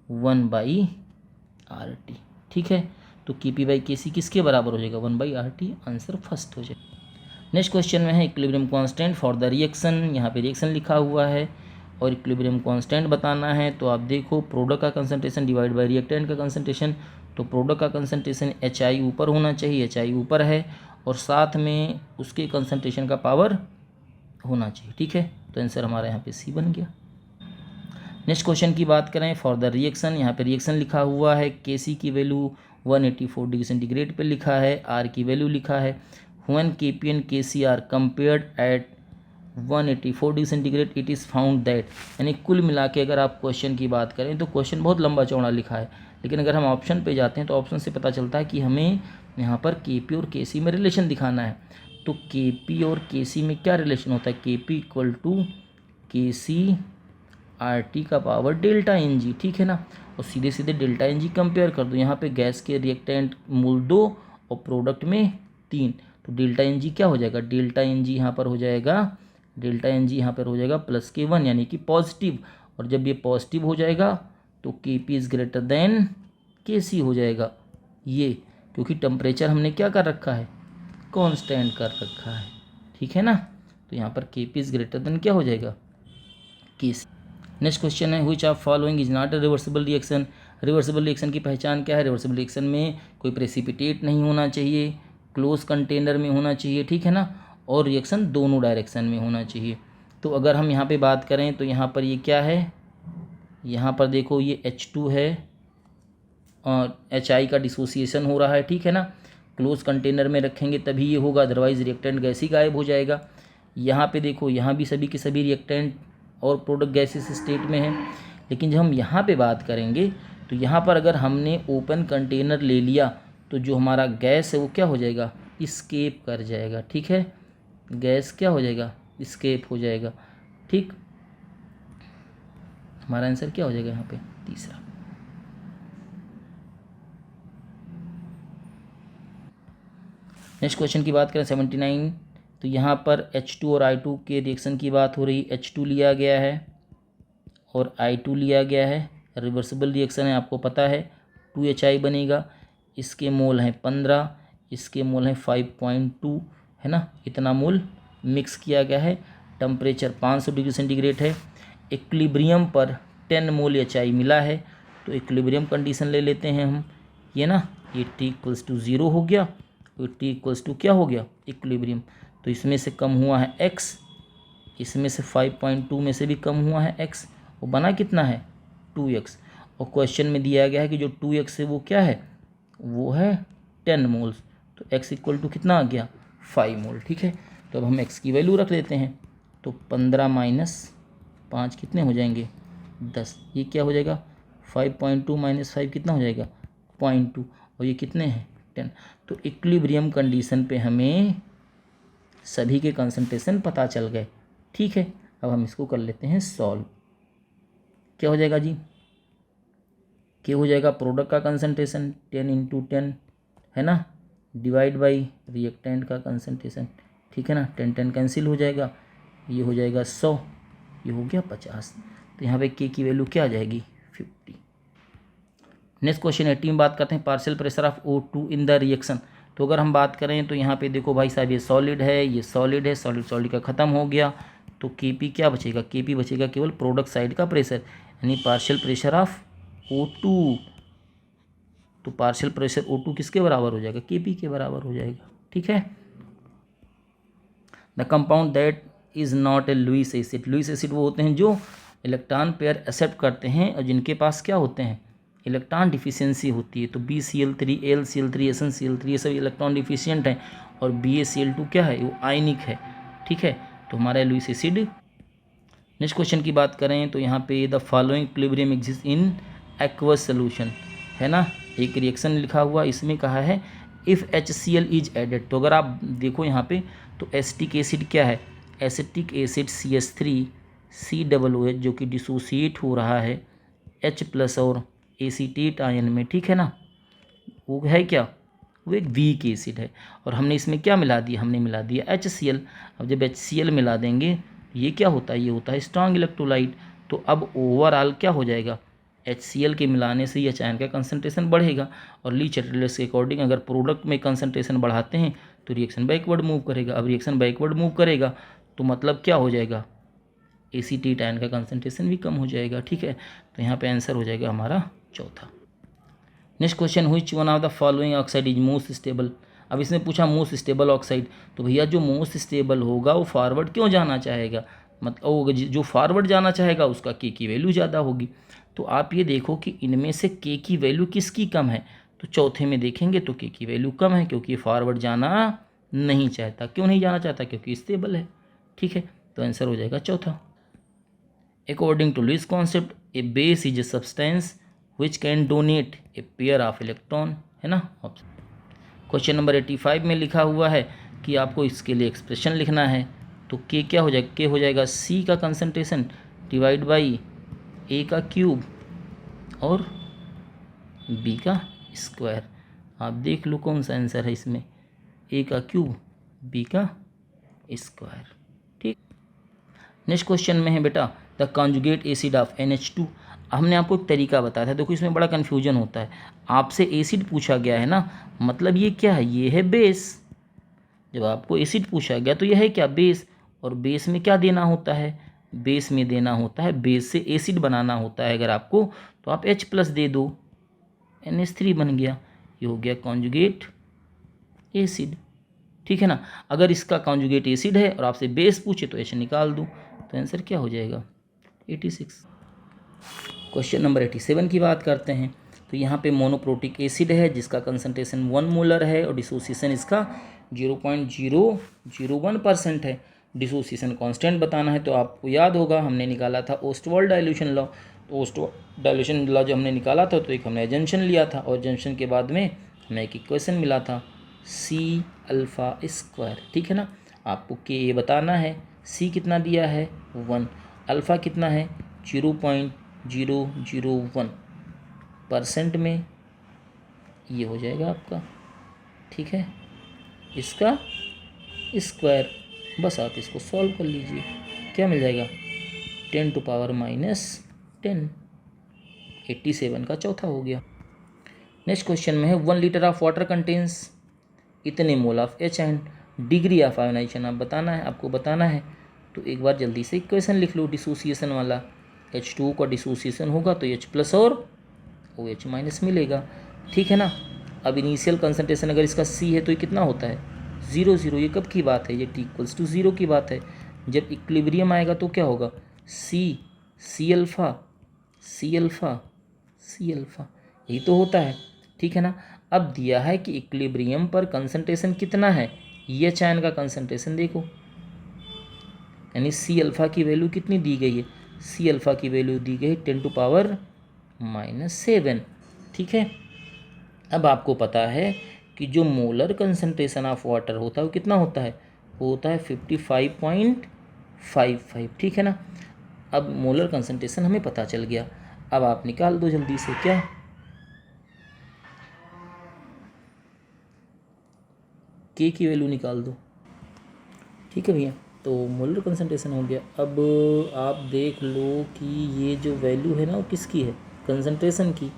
1/RT, ठीक है। तो Kp/Kc किसके बराबर हो जाएगा, 1/RT, आंसर फर्स्ट हो जाएगा। नेक्स्ट क्वेश्चन में है equilibrium constant for the reaction. यहाँ पे रिएक्शन लिखा हुआ है और इक्विलिब्रियम कांस्टेंट बताना है। तो आप देखो प्रोडक्ट का कंसंट्रेशन डिवाइड बाय रिएक्टेंट का कंसंट्रेशन, तो प्रोडक्ट का कंसंट्रेशन HI ऊपर होना चाहिए, HI ऊपर है, और साथ में उसके कंसंट्रेशन का पावर होना चाहिए, ठीक है। तो आंसर हमारा यहाँ पे C बन गया। नेक्स्ट क्वेश्चन की बात करें फॉर द रिएक्शन। यहाँ पे रिएक्शन लिखा हुआ है, Kc की वैल्यू 184 डिग्री सेंटीग्रेड पे लिखा है, R की वैल्यू लिखा है। When Kp and Kc are compared at 184 degree centigrade it is found that, यानी कुल मिला के अगर आप क्वेश्चन की बात करें तो क्वेश्चन बहुत लंबा चौड़ा लिखा है, लेकिन अगर हम ऑप्शन पे जाते हैं तो ऑप्शन से पता चलता है कि हमें यहाँ पर Kp और Kc में रिलेशन दिखाना है। तो Kp और Kc में क्या रिलेशन होता है, Kp equal to Kc RT का पावर डेल्टा Ng, ठीक है ना। और सीधे सीधे डेल्टा Ng कंपेयर कर दो, यहाँ पे गैस के रिएक्टेंट मूल 2 और प्रोडक्ट में 3, तो डेल्टा Ng क्या हो जाएगा, डेल्टा Ng यहाँ पर हो जाएगा +K1 यानी कि पॉजिटिव, और जब ये पॉजिटिव हो जाएगा तो Kp is greater than Kc हो जाएगा, ये क्योंकि टेम्परेचर हमने क्या कर रखा है, कांस्टेंट कर रखा है, ठीक है ना। तो यहाँ पर Kp इज़ ग्रेटर देन क्या हो जाएगा, Kc। नेक्स्ट क्वेश्चन है which of following is not a reversible reaction. Reversible reaction की पहचान क्या है। रिवर्सिबल रिएक्शन में कोई प्रेसिपिटेट नहीं होना चाहिए, क्लोज कंटेनर में होना चाहिए, ठीक है ना, और रिएक्शन दोनों डायरेक्शन में होना चाहिए। तो अगर हम यहाँ पे बात करें तो यहाँ पर ये क्या है, यहाँ पर देखो ये H2 है और HI का डिसोसिएशन हो रहा है, ठीक है ना। क्लोज कंटेनर में रखेंगे तभी ये होगा, अदरवाइज रिएक्टेंट गैस ही गायब हो जाएगा। यहाँ पे देखो यहाँ भी सभी के सभी रिएक्टेंट और प्रोडक्ट गैसेस स्टेट में है। लेकिन जब हम यहाँ पे बात करेंगे तो यहाँ पर अगर हमने ओपन कंटेनर ले लिया तो जो हमारा गैस है वो क्या हो जाएगा, इस्केप कर जाएगा, ठीक है, गैस क्या हो जाएगा, इस्केप हो जाएगा, ठीक। हमारा आंसर क्या हो जाएगा यहाँ पे, तीसरा। नेक्स्ट क्वेश्चन की बात करें 79, तो यहाँ पर H2 और I2 के रिएक्शन की बात हो रही। H2 लिया गया है और I2 लिया गया है, रिवर्सिबल रिएक्शन है, आपको पता है 2HI बनेगा। इसके मोल हैं 15, इसके मोल हैं 5.2, है ना, इतना मोल मिक्स किया गया है। टेम्परेचर 500 डिग्री सेंटीग्रेड है। इक्विलिब्रियम पर 10 मोल HI मिला है, तो इक्विलिब्रियम कंडीशन ले लेते हैं हम, ये ना, ये T = 0 हो गया, तो T = क्या हो गया, इक्विलिब्रियम। तो इसमें से कम हुआ है X, इसमें से 5.2 में से भी कम हुआ है X, वो बना कितना है 2X। और क्वेश्चन में दिया गया है कि जो 2X है वो क्या है, वो है 10 मोल्स, तो X = कितना आ गया 5 मोल, ठीक है। तो अब हम X की वैल्यू रख लेते हैं, तो 15 - 5 कितने हो जाएंगे 10, ये क्या हो जाएगा 5.2 - 5 कितना हो जाएगा 0.2, और ये कितने हैं 10। तो इक्विलिब्रियम कंडीशन पे हमें सभी के कंसंट्रेशन पता चल गए, ठीक है। अब हम इसको कर लेते हैं सॉल्व। क्या हो जाएगा जी, क्या हो जाएगा प्रोडक्ट का कंसंट्रेशन 10 × 10, है ना, डिवाइड बाई रिएक्टेंट का कंसंट्रेशन, ठीक है ना, 10 कैंसिल हो जाएगा, ये हो जाएगा 100, ये हो गया 50। तो यहाँ पे के की वैल्यू क्या आ जाएगी 50। नेक्स्ट क्वेश्चन 18 में बात करते हैं partial pressure of O2 in the reaction. तो अगर हम बात करें तो यहाँ पे देखो भाई साहब, ये सॉलिड है, ये सॉलिड है, सॉलिड सॉलिड का ख़त्म हो गया, तो Kp क्या बचेगा, Kp बचेगा केवल प्रोडक्ट साइड का प्रेशर, यानी पार्शियल प्रेशर ऑफ O2। तो पार्शियल प्रेशर O2 किसके बराबर हो जाएगा, Kp के बराबर हो जाएगा, ठीक है। The compound that is not a Lewis acid. Lewis acid वो होते हैं जो इलेक्ट्रॉन पेयर एक्सेप्ट करते हैं और जिनके पास क्या होते हैं, इलेक्ट्रॉन डिफिशियंसी होती है। तो BCl3, AlCl3, SnCl3 ये सब इलेक्ट्रॉन डिफिशियंट हैं, और BaCl2 क्या है, वो आयनिक है, ठीक है। तो हमारा लुईस एसिड। नेक्स्ट क्वेश्चन की बात करें तो यहाँ पे the following equilibrium exist in aqueous solution, है ना, एक रिएक्शन लिखा हुआ, इसमें कहा है इफ़ HCl इज एडेड। तो अगर आप देखो यहाँ पे तो एसिटिक एसिड क्या है, एसिटिक एसिड CH3COOH जो कि डिसोसिएट हो रहा है H+ और एसीटेट आयन में, ठीक है ना, वो है क्या, वो एक वीक एसिड है। और हमने इसमें क्या मिला दिया, हमने मिला दिया HCl। अब जब HCl मिला देंगे ये क्या होता है, ये होता है स्ट्रॉन्ग इलेक्ट्रोलाइट। तो अब ओवरऑल क्या हो जाएगा, HCl के मिलाने से H आयन का कंसंट्रेशन बढ़ेगा, और ली चार्टिलस के अकॉर्डिंग अगर प्रोडक्ट में कंसंट्रेशन बढ़ाते हैं तो रिएक्शन बैकवर्ड मूव करेगा। अब रिएक्शन बैकवर्ड मूव करेगा तो मतलब क्या हो जाएगा, एसीटेट आयन का कंसंट्रेशन भी कम हो जाएगा, ठीक है। तो यहाँ पे आंसर हो जाएगा हमारा चौथा। Next question, which one of the following oxide is most stable. अब इसमें पूछा मोस्ट स्टेबल ऑक्साइड, तो भैया जो मोस्ट स्टेबल होगा वो फॉरवर्ड क्यों जाना चाहेगा, मतलब जो फॉरवर्ड जाना चाहेगा उसका के की वैल्यू ज़्यादा होगी। तो आप ये देखो कि इनमें से के की वैल्यू किसकी कम है, तो चौथे में देखेंगे तो के की वैल्यू कम है, क्योंकि फॉरवर्ड जाना नहीं चाहता। क्यों नहीं जाना चाहता, क्योंकि स्टेबल है, ठीक है। तो आंसर हो जाएगा चौथा। According to Lewis concept, a base is a substance which can donate a pair of electron, है ना। क्वेश्चन नंबर 85 में लिखा हुआ है कि आपको इसके लिए एक्सप्रेशन लिखना है, तो के क्या हो जाएगा, के हो जाएगा C का कंसंट्रेशन डिवाइड बाई A का क्यूब और B का स्क्वायर। आप देख लो कौन सा आंसर है इसमें, A का क्यूब B का स्क्वायर, ठीक। नेक्स्ट क्वेश्चन में है बेटा the conjugate acid of NH2। हमने आपको एक तरीका बताया था, देखो इसमें बड़ा कन्फ्यूजन होता है। आपसे एसिड पूछा गया है ना, मतलब ये क्या है, ये है बेस। जब आपको एसिड पूछा गया तो यह है क्या, बेस। और बेस में क्या देना होता है, बेस में देना होता है, बेस से एसिड बनाना होता है अगर आपको, तो आप H+ दे दो, NH3 बन गया। ये हो गया कॉन्जुगेट एसिड, ठीक है ना। अगर इसका कॉन्जुगेट एसिड है और आपसे बेस पूछे तो H निकाल दो, तो आंसर क्या हो जाएगा 86। क्वेश्चन नंबर 87 की बात करते हैं। तो यहाँ पे मोनोप्रोटिक एसिड है जिसका कंसंट्रेशन 1 मोलर है और डिसोसिएशन इसका 0.001% है। डिसोसिएशन कांस्टेंट बताना है, तो आपको याद होगा हमने निकाला था ओस्टवाल्ड डाइल्यूशन लॉ। तो ओस्टवाल्ड डाइल्यूशन लॉ जब हमने निकाला था तो एक हमने जंक्शन लिया था और जंक्शन के बाद में हमें एक इक्वेशन मिला था C∝², ठीक है ना। आपको के ये बताना है, C कितना दिया है 1, अल्फ़ा कितना है 0.001% में, ये हो जाएगा आपका, ठीक है, इसका स्क्वायर। बस आप इसको सॉल्व कर लीजिए, क्या मिल जाएगा 10⁻⁻10। 87 का चौथा हो गया। नेक्स्ट क्वेश्चन में है 1 लीटर ऑफ वाटर कंटेन्स इतने mole of H and degree of ionisation आप बताना है, आपको बताना है। तो एक बार जल्दी से इक्वेशन लिख लो डिसोसिएशन वाला। H2 का डिसोसिएशन होगा तो H+ और OH- मिलेगा, ठीक है ना। अब इनिशियल कंसंट्रेशन अगर इसका C है तो ये कितना होता है 0 ये कब की बात है, ये T=0 की बात है। जब इक्विलिब्रियम आएगा तो क्या होगा C∝, यही तो होता है, ठीक है ना। अब दिया है कि इक्विलिब्रियम पर कंसंट्रेशन कितना है, ये आयन का कंसंट्रेशन देखो, यानी C∝ की वैल्यू कितनी दी गई है, C∝ की वैल्यू दी गई 10⁻⁷, ठीक है। अब आपको पता है कि जो मोलर कंसंट्रेशन ऑफ वाटर होता है वो कितना होता है, वो होता है 55.55, ठीक है ना। अब मोलर कंसंट्रेशन हमें पता चल गया। अब आप निकाल दो जल्दी से, क्या के की वैल्यू निकाल दो, ठीक है भैया। तो मोलर कंसंट्रेशन हो गया। अब आप देख लो कि ये जो वैल्यू है ना वो किसकी है, कंसंट्रेशन की,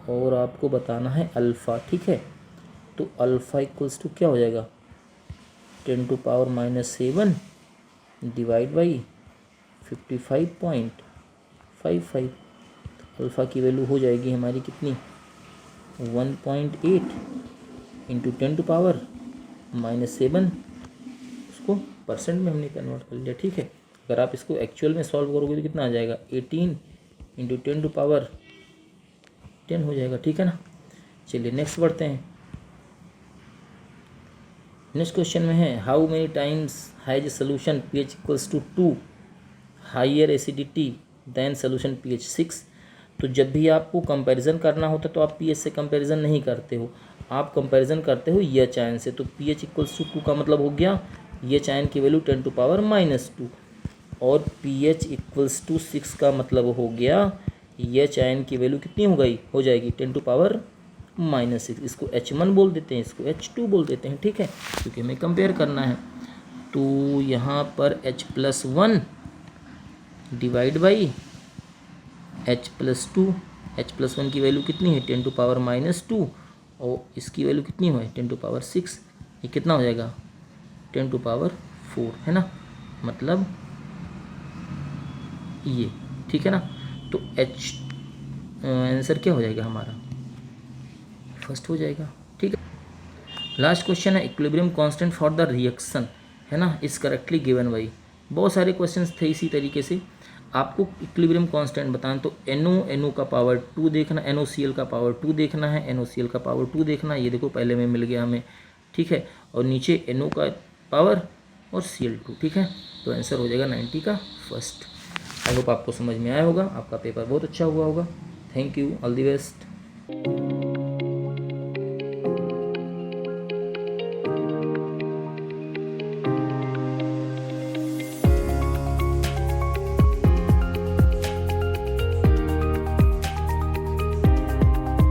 और आपको बताना है अल्फ़ा, ठीक है। तो अल्फ़ा इक्वल्स टू क्या हो जाएगा 10⁻⁻7 डिवाइड बाई 55.55। अल्फ़ा की वैल्यू हो जाएगी हमारी कितनी 1.8 इंटू 10⁻⁻7, उसको परसेंट में हमने कन्वर्ट कर लिया, ठीक है। अगर आप इसको एक्चुअल में सॉल्व करोगे तो कितना आ जाएगा 18 इंटू 10⁻10 हो जाएगा, ठीक है ना। चलिए नेक्स्ट बढ़ते हैं। नेक्स्ट क्वेश्चन में है how many times has solution pH = 2 higher acidity than solution pH 6। तो जब भी आपको कंपैरिजन करना होता है तो आप pH से कंपैरिजन नहीं करते हो, आप कंपैरिजन करते हो ये आयन से। तो pH = 2 का मतलब हो गया ये आयन की वैल्यू 10⁻⁻2 और pH = 6 का मतलब हो गया ये आयन की वैल्यू कितनी हो जाएगी 10⁻⁻6। इसको H1 बोल देते हैं, इसको H2 बोल देते हैं, ठीक है, क्योंकि हमें कंपेयर करना है। तो यहाँ पर H+1 divide by H+2, H+1 की वैल्यू कितनी है 10⁻⁻2 और इसकी वैल्यू कितनी है 10⁻6, ये कितना हो जाएगा 10⁻4, है ना, मतलब ये, ठीक है ना। तो आंसर क्या हो जाएगा हमारा फर्स्ट हो जाएगा, ठीक है। लास्ट क्वेश्चन है equilibrium constant for the reaction, है ना, इज करेक्टली गिवन बाई। बहुत सारे क्वेश्चंस थे इसी तरीके से। आपको इक्विलिब्रियम कांस्टेंट बताना तो NO का पावर 2 देखना, NOCl का पावर 2 देखना है, NOCl का पावर 2 देखना, ये देखो पहले में मिल गया हमें, ठीक है, और नीचे NO का पावर और Cl2, ठीक है। तो आंसर हो जाएगा 90 का फर्स्ट। आई होप आपको समझ में आया होगा, आपका पेपर बहुत अच्छा हुआ होगा। Thank you, all the best.